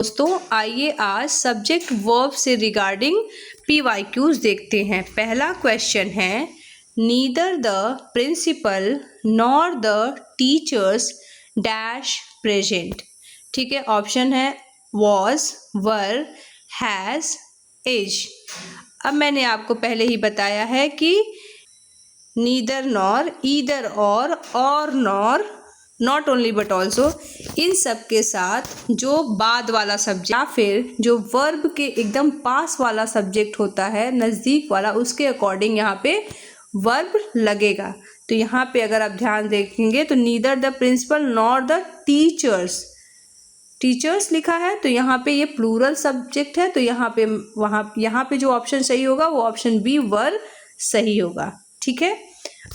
दोस्तों आइए आज सब्जेक्ट वर्ब से रिगार्डिंग PYQs देखते हैं। पहला क्वेश्चन है neither the principal nor the teachers dash present. ठीक है, ऑप्शन है वॉज, वर, हैज़, इज। अब मैंने आपको पहले ही बताया है कि neither nor, either or nor, not only but also, इन सब के साथ जो बाद वाला सब्जेक्ट या फिर जो वर्ब के एकदम पास वाला सब्जेक्ट होता है, नज़दीक वाला, उसके अकॉर्डिंग यहाँ पे वर्ब लगेगा। तो यहाँ पे अगर आप ध्यान देखेंगे तो neither the principal nor the teachers, teachers लिखा है तो यहाँ पे ये प्लूरल सब्जेक्ट है, तो यहाँ पे जो ऑप्शन सही होगा वो ऑप्शन बी वर सही होगा। ठीक है,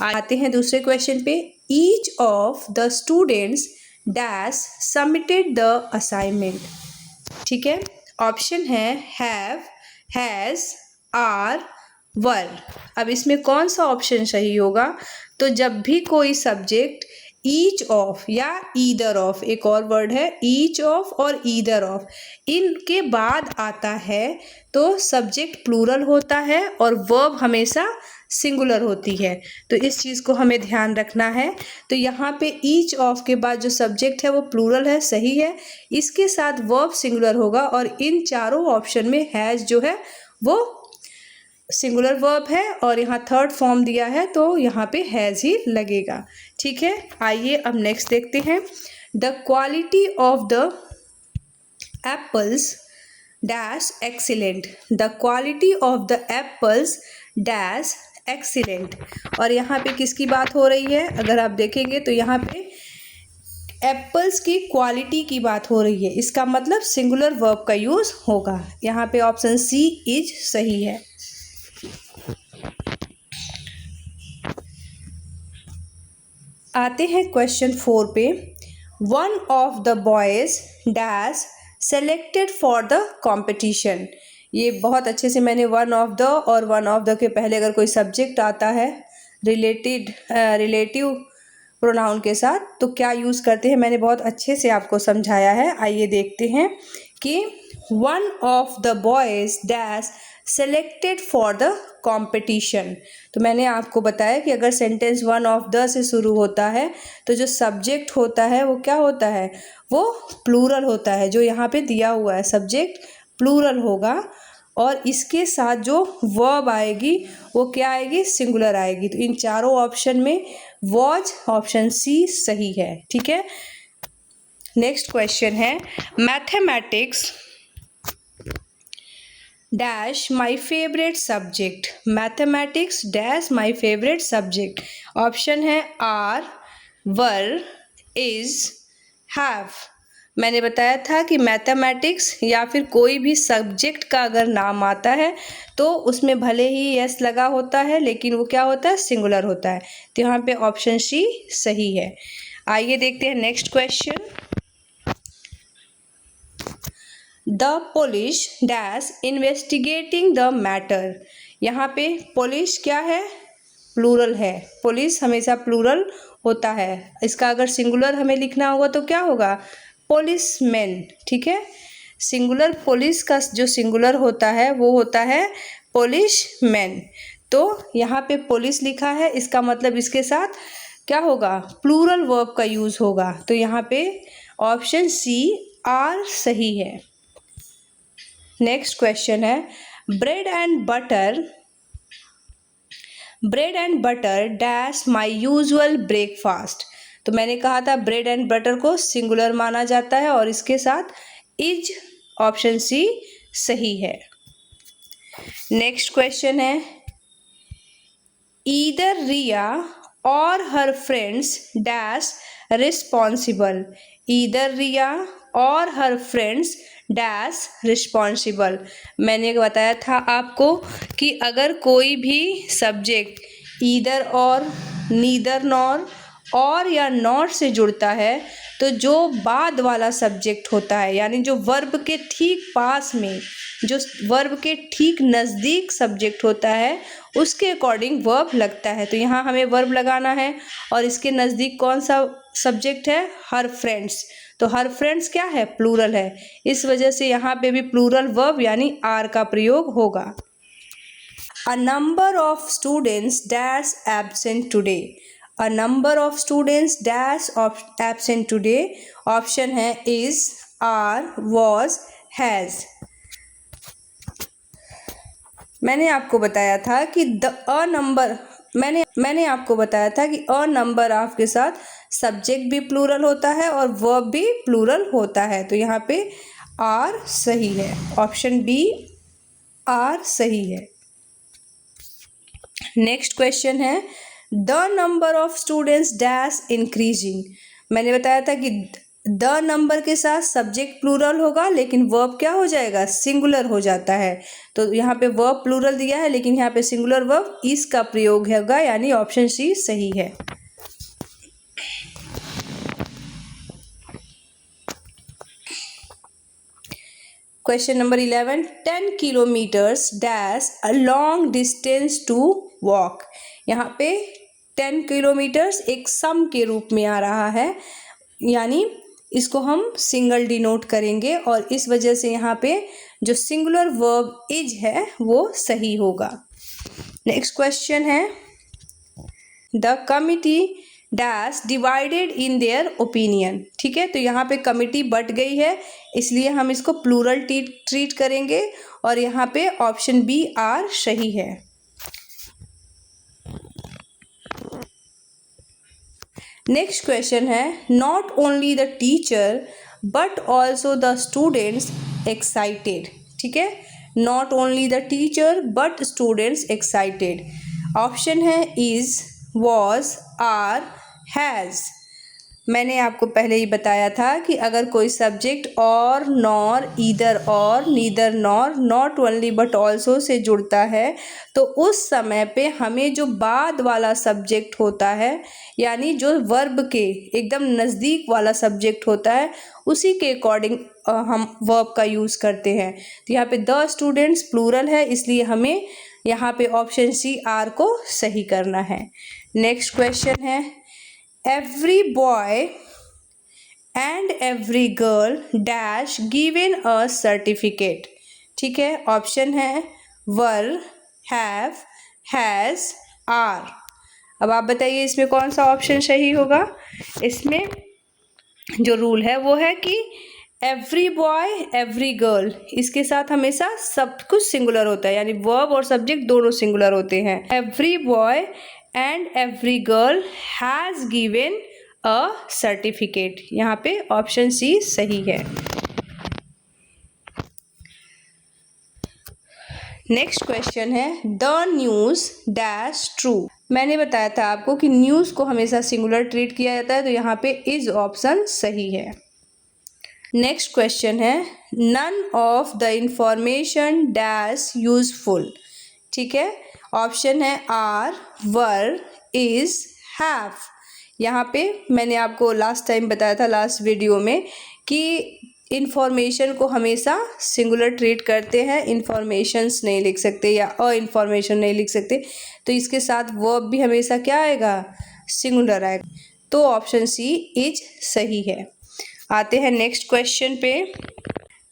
आते हैं दूसरे क्वेश्चन पे। Each of the students dash submitted the assignment. ठीक है, ऑप्शन है हैव, हैज़, आर, वर। अब इसमें कौन सा ऑप्शन सही होगा? तो जब भी कोई सब्जेक्ट ईच ऑफ या ईदर ऑफ, एक और वर्ड है ईच ऑफ और ईदर ऑफ, इनके बाद आता है तो सब्जेक्ट प्लूरल होता है और वर्ब हमेशा सिंगुलर होती है। तो इस चीज़ को हमें ध्यान रखना है। तो यहाँ पे ईच ऑफ के बाद जो सब्जेक्ट है वो प्लूरल है, सही है, इसके साथ वर्ब सिंगुलर होगा और इन चारों ऑप्शन में हैज़ जो है वो सिंगुलर वर्ब है और यहाँ थर्ड फॉर्म दिया है तो यहाँ पे हैज़ ही लगेगा। ठीक है, आइए अब नेक्स्ट देखते हैं। The quality of the apples dash excellent. The quality of the apples dash excellent. और यहाँ पे किसकी बात हो रही है? अगर आप देखेंगे तो यहाँ पे एप्पल्स की क्वालिटी की बात हो रही है, इसका मतलब सिंगुलर वर्ब का यूज़ होगा। यहाँ पे ऑप्शन सी इज सही है। आते हैं क्वेश्चन 4 पे। One of the boys dash selected for the competition. ये बहुत अच्छे से मैंने वन ऑफ द और वन ऑफ द के पहले अगर कोई सब्जेक्ट आता है रिलेटिव प्रोनाउन के साथ तो क्या यूज़ करते हैं, मैंने बहुत अच्छे से आपको समझाया है। आइए देखते हैं कि one of the boys dash selected for the competition. तो मैंने आपको बताया कि अगर सेंटेंस वन ऑफ द से शुरू होता है तो जो सब्जेक्ट होता है वो क्या होता है, वो प्लूरल होता है। जो यहाँ पे दिया हुआ है सब्जेक्ट प्लूरल होगा और इसके साथ जो वर्ब आएगी वो क्या आएगी, सिंगुलर आएगी। तो इन चारों ऑप्शन में वॉज ऑप्शन सी सही है। ठीक है, नेक्स्ट क्वेश्चन है mathematics dash my favourite subject. Mathematics dash my favourite subject. Option है आर, वर, इज, हैव। मैंने बताया था कि मैथमेटिक्स या फिर कोई भी सब्जेक्ट का अगर नाम आता है तो उसमें भले ही यस लगा होता है लेकिन वो क्या होता है, सिंगुलर होता है। तो यहाँ पे ऑप्शन सी सही है। आइए देखते हैं next question. The police dash investigating the matter. यहाँ पे पुलिस क्या है, प्लूरल है। पुलिस हमेशा प्लूरल होता है, इसका अगर सिंगुलर हमें लिखना होगा तो क्या होगा, पुलिसमैन। ठीक है, सिंगुलर पुलिस का जो सिंगुलर होता है वो होता है पुलिसमैन। तो यहाँ पे पुलिस लिखा है, इसका मतलब इसके साथ क्या होगा, प्लूरल वर्ब का यूज़ होगा। तो यहाँ पे ऑप्शन सी आर सही है। नेक्स्ट क्वेश्चन है bread and butter dash my usual breakfast. तो मैंने कहा था ब्रेड एंड बटर को सिंगुलर माना जाता है और इसके साथ इज ऑप्शन सी सही है। नेक्स्ट क्वेश्चन है either Riya or her friends dash responsible. Either Riya or her friends dash responsible. मैंने बताया था आपको कि अगर कोई भी सब्जेक्ट ईदर और, नीदर नॉर और या नॉट से जुड़ता है तो जो बाद वाला सब्जेक्ट होता है यानी जो वर्ब के ठीक पास में, जो वर्ब के ठीक नज़दीक सब्जेक्ट होता है उसके अकॉर्डिंग वर्ब लगता है। तो यहाँ हमें वर्ब लगाना है और इसके नज़दीक कौन सा सब्जेक्ट है, हर फ्रेंड्स। तो हर फ्रेंड्स क्या है, प्लूरल है, इस वजह से यहाँ पे भी प्लूरल वर्ब यानी आर का प्रयोग होगा। A number of students dash absent today. A number of students dash absent today. Option है is, are, was, has. मैंने आपको बताया था कि मैंने आपको बताया था कि अ नंबर ऑफ के साथ सब्जेक्ट भी प्लूरल होता है और वर्ब भी प्लूरल होता है। तो यहाँ पे आर सही है, ऑप्शन बी आर सही है। नेक्स्ट क्वेश्चन है the number of students dash increasing. मैंने बताया था कि द नंबर के साथ सब्जेक्ट प्लूरल होगा लेकिन वर्ब क्या हो जाएगा, सिंगुलर हो जाता है। तो यहाँ पे वर्ब प्लूरल दिया है लेकिन यहाँ पे सिंगुलर वर्ब इस का प्रयोग होगा, यानी ऑप्शन सी सही है। Question number 11 10 kilometres dash a long distance to walk. यहाँ पे 10 किलोमीटर्स एक सम के रूप में आ रहा है, यानी इसको हम सिंगल डिनोट करेंगे और इस वजह से यहाँ पे जो सिंगुलर वर्ब इज है वो सही होगा। नेक्स्ट क्वेश्चन है the committee dash divided in their opinion. ठीक है, तो यहाँ पे कमिटी बट गई है इसलिए हम इसको प्लूरल ट्रीट करेंगे और यहाँ पे ऑप्शन बी आर सही है। नेक्स्ट क्वेश्चन है not only the teacher but also the students excited. ठीक है, not only the teacher but students excited. Option है इज, वॉज, आर, हैज़। मैंने आपको पहले ही बताया था कि अगर कोई सब्जेक्ट और, नॉर, ईदर और, neither nor, not only but also say जुड़ता है तो उस समय पे हमें जो बाद वाला सब्जेक्ट होता है, यानी जो वर्ब के एकदम नज़दीक वाला सब्जेक्ट होता है, उसी के अकॉर्डिंग हम वर्ब का यूज़ करते हैं। तो यहाँ पे द स्टूडेंट्स प्लूरल है इसलिए हमें यहाँ पे ऑप्शन सी आर को सही करना है। नेक्स्ट क्वेश्चन है every boy and every girl dash given a certificate। ठीक है, ऑप्शन है वर, हैव, हैज़, आर। अब आप बताइए इसमें कौन सा ऑप्शन सही होगा। इसमें जो रूल है वो है कि एवरी बॉय एवरी गर्ल, इसके साथ हमेशा सब कुछ सिंगुलर होता है, यानी वर्ब और सब्जेक्ट दोनों सिंगुलर होते हैं। Every boy and every girl has given a certificate, यहाँ पे ऑप्शन सी सही है। नेक्स्ट क्वेश्चन है द न्यूज़ डैश ट्रू। मैंने बताया था आपको कि न्यूज़ को हमेशा सिंगुलर ट्रीट किया जाता है, तो यहाँ पे इज ऑप्शन सही है। नेक्स्ट क्वेश्चन है none of the information dash useful. ठीक है, ऑप्शन है आर, वर, इज, हैव। यहाँ पे मैंने आपको लास्ट टाइम बताया था लास्ट वीडियो में कि इंफॉर्मेशन को हमेशा सिंगुलर ट्रीट करते हैं, इंफॉर्मेशंस नहीं लिख सकते या अ इंफॉर्मेशन नहीं लिख सकते, तो इसके साथ वर्ब भी हमेशा क्या आएगा, सिंगुलर आएगा। तो ऑप्शन सी इज सही है। आते हैं नेक्स्ट क्वेश्चन पे।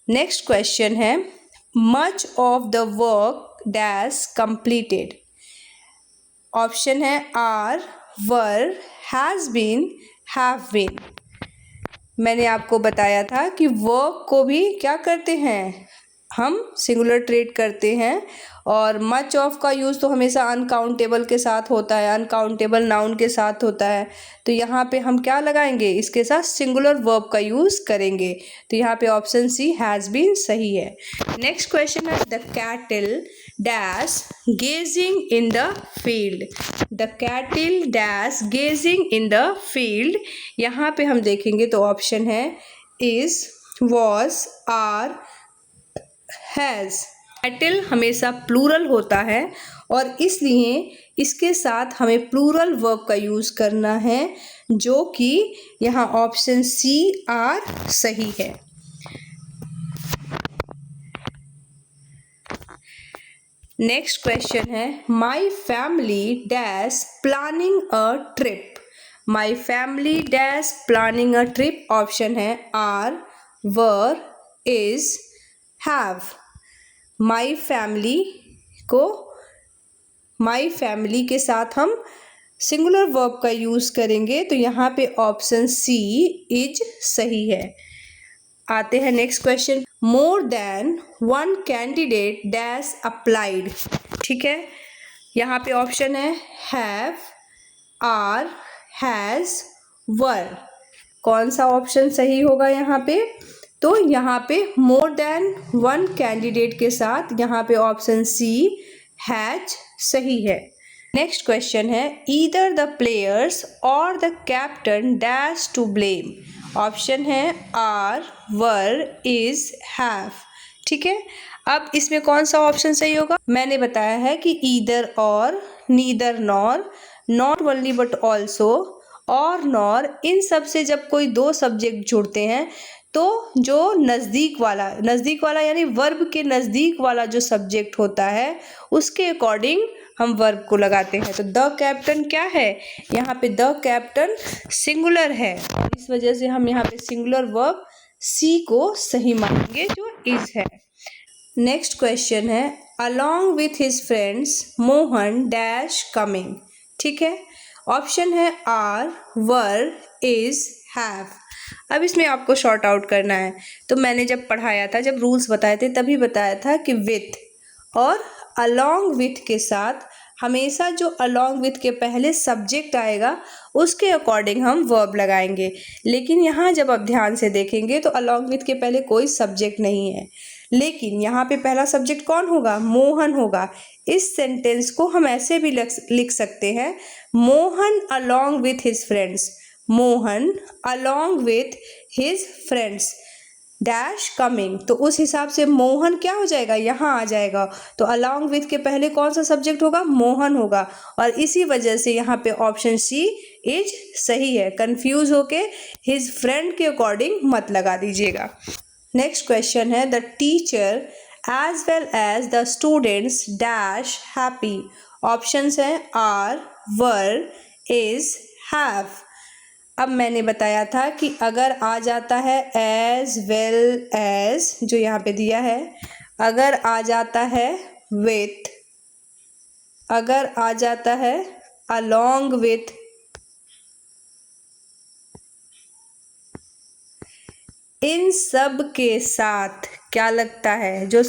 नेक्स्ट क्वेश्चन है much of the work dash completed. Option है are, were, has been, have been. मैंने आपको बताया था कि वर्क को भी क्या करते हैं, हम सिंगुलर ट्रीट करते हैं और मच ऑफ का यूज़ तो हमेशा अनकाउंटेबल के साथ होता है, अनकाउंटेबल नाउन के साथ होता है। तो यहाँ पे हम क्या लगाएंगे, इसके साथ सिंगुलर वर्ब का यूज़ करेंगे। तो यहाँ पे ऑप्शन सी हैज़ बीन सही है। नेक्स्ट क्वेश्चन है the cattle dash grazing in the field. The cattle dash grazing in the field, यहाँ पे हम देखेंगे तो ऑप्शन है is, was, are, has. Cattle हमेशा प्लूरल होता है और इसलिए इसके साथ हमें प्लूरल वर्ब का यूज़ करना है, जो कि यहाँ ऑप्शन सी आर सही है। नेक्स्ट क्वेश्चन है my family dash planning a trip. My family dash planning a trip, option है are, were, is, have. My family को माई फैमिली के साथ हम सिंगुलर वर्ब का यूज़ करेंगे, तो यहाँ पे ऑप्शन सी इज सही है। आते हैं next question. More than one candidate dash applied, ठीक है। यहाँ पे ऑप्शन है हैव, आर, हैज़, वर। कौन सा ऑप्शन सही होगा यहाँ पे? तो यहाँ पे मोर देन वन कैंडिडेट के साथ यहाँ पे ऑप्शन सी हैज सही है। नेक्स्ट क्वेश्चन है either the players or the captain dash to blame, option है आर, वर, इज, हैव, ठीक है। अब इसमें कौन सा ऑप्शन सही होगा? मैंने बताया है कि ईदर और, neither nor, not only but also, और नॉर, इन सब से जब कोई दो सब्जेक्ट जुड़ते हैं तो जो नज़दीक वाला यानी वर्ब के नज़दीक वाला जो सब्जेक्ट होता है उसके अकॉर्डिंग हम वर्ब को लगाते हैं। तो द कैप्टन क्या है? यहाँ पे द कैप्टन सिंगुलर है, इस वजह से हम यहाँ पे सिंगुलर वर्ब सी को सही मानेंगे जो इज है। नेक्स्ट क्वेश्चन है along with his friends Mohan dash coming, ठीक है। ऑप्शन है आर, वर, इज, हैव। अब इसमें आपको शॉर्ट आउट करना है। तो मैंने जब पढ़ाया था, जब रूल्स बताए थे, तभी बताया था कि विथ और अलॉन्ग विथ के साथ हमेशा जो अलॉन्ग विथ के पहले सब्जेक्ट आएगा उसके अकॉर्डिंग हम वर्ब लगाएंगे। लेकिन यहाँ जब आप ध्यान से देखेंगे तो अलॉन्ग विथ के पहले कोई सब्जेक्ट नहीं है, लेकिन यहाँ पे पहला सब्जेक्ट कौन होगा? मोहन होगा। इस सेंटेंस को हम ऐसे भी लिख सकते हैं Mohan along with his friends, Mohan along with his friends dash coming. तो उस हिसाब से मोहन क्या हो जाएगा? यहाँ आ जाएगा। तो अलॉन्ग विथ के पहले कौन सा सब्जेक्ट होगा? मोहन होगा। और इसी वजह से यहाँ पे ऑप्शन सी इज सही है। कंफ्यूज होके हिज फ्रेंड के अकॉर्डिंग मत लगा दीजिएगा। नेक्स्ट क्वेश्चन है the teacher as well as the students dash happy, options हैं आर, वर, इज, हैव। अब मैंने बताया था कि अगर आ जाता है एज वेल एज, जो यहाँ पे दिया है, अगर आ जाता है विथ, अगर आ जाता है अलॉन्ग विथ, इन सब के साथ क्या लगता है? जो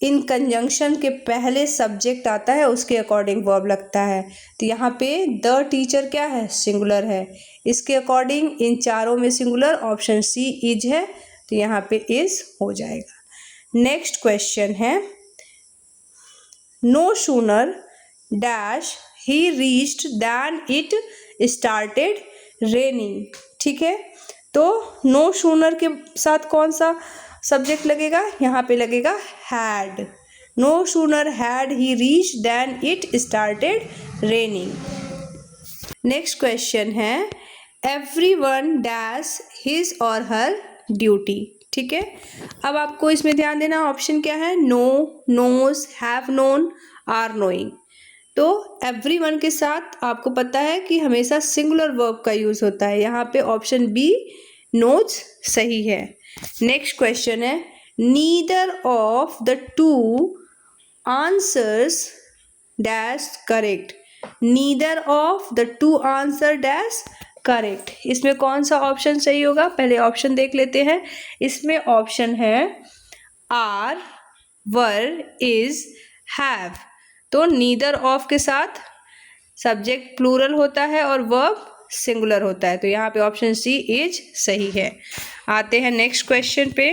इन कंजंक्शन के पहले सब्जेक्ट आता है उसके अकॉर्डिंग वर्ब लगता है। तो यहाँ पे द टीचर क्या है? सिंगुलर है। इसके अकॉर्डिंग इन चारों में सिंगुलर ऑप्शन सी इज है, तो यहाँ पे इज हो जाएगा। नेक्स्ट क्वेश्चन है no sooner dash he reached than it started raining, ठीक है। तो नो सूनर के साथ कौन सा सब्जेक्ट लगेगा? यहाँ पे लगेगा had. No sooner had he reach than it started raining. Next question है everyone dash his or her duty, ठीक है। अब आपको इसमें ध्यान देना, ऑप्शन क्या है? No, knows, have known, are knowing. तो एवरीवन के साथ आपको पता है कि हमेशा सिंगुलर वर्ब का यूज होता है। यहाँ पे ऑप्शन बी नोज सही है। नेक्स्ट क्वेश्चन है neither of the two answers dash correct, neither of the two answer dash correct. इसमें कौन सा ऑप्शन सही होगा? पहले ऑप्शन देख लेते हैं। इसमें ऑप्शन है आर, वर, इज, हैव। तो नीदर ऑफ के साथ सब्जेक्ट प्लूरल होता है और वर्ब सिंगुलर होता है, तो यहाँ पे ऑप्शन सी इज सही है। आते हैं नेक्स्ट क्वेश्चन पे।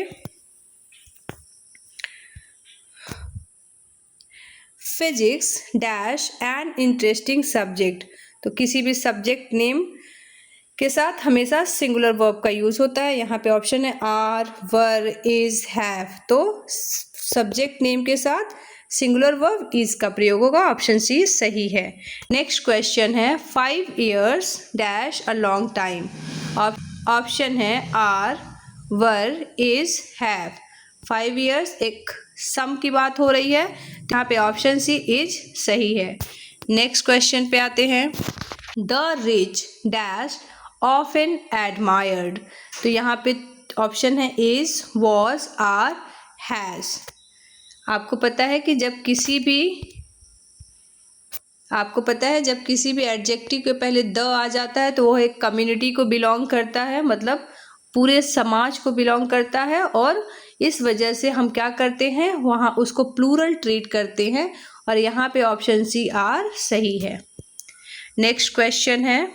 Physics dash an interesting subject, तो किसी भी सब्जेक्ट नेम के साथ हमेशा सिंगुलर वर्ब का यूज होता है। यहाँ पे ऑप्शन है आर, वर, इज, हैव। तो सब्जेक्ट नेम के साथ सिंगुलर वर्ब इज का प्रयोग होगा, ऑप्शन सी सही है। नेक्स्ट क्वेश्चन है 5 years dash a long time, option है are, were, is, have. 5 years एक सम की बात हो रही है, यहाँ पे ऑप्शन सी इज सही है। नेक्स्ट क्वेश्चन पे आते हैं the rich dash often admired. तो यहाँ पे ऑप्शन है इज, वॉज, आर, हैज़। आपको पता है कि जब किसी भी एडजेक्टिव के पहले द आ जाता है तो वो एक कम्युनिटी को बिलोंग करता है, मतलब पूरे समाज को बिलोंग करता है, और इस वजह से हम क्या करते हैं, वहाँ उसको प्लूरल ट्रीट करते हैं, और यहाँ पे ऑप्शन सी आर सही है। नेक्स्ट क्वेश्चन है,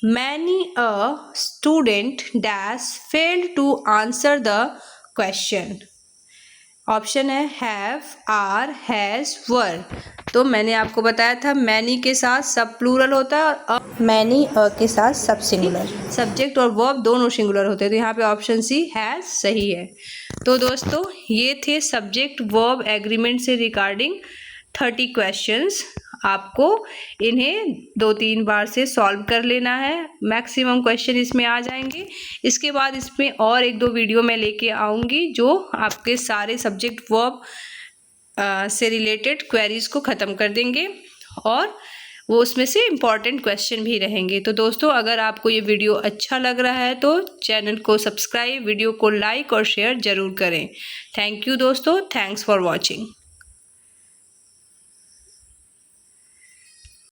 many a student dash failed to answer the question. Option है हैव, आर, हैज़, वर। तो मैंने आपको बताया था मैनी के साथ सब प्लूरल होता है और मैनी के साथ सब सिंगुलर। सब्जेक्ट और वर्ब दोनों सिंगुलर होते हैं, तो यहाँ पे ऑप्शन सी हैज़ सही है। तो दोस्तों ये थे सब्जेक्ट वर्ब एग्रीमेंट से रिगार्डिंग 30 क्वेश्चंस। आपको इन्हें 2-3 बार से सॉल्व कर लेना है, मैक्सिमम क्वेश्चन इसमें आ जाएंगे। इसके बाद इसमें और 1-2 वीडियो मैं लेके आऊँगी जो आपके सारे सब्जेक्ट वर्ब से रिलेटेड क्वेरीज को ख़त्म कर देंगे, और वो उसमें से इम्पॉर्टेंट क्वेश्चन भी रहेंगे। तो दोस्तों अगर आपको ये वीडियो अच्छा लग रहा है तो चैनल को सब्सक्राइब, वीडियो को लाइक और शेयर ज़रूर करें। थैंक यू दोस्तों, थैंक्स फॉर वॉचिंग।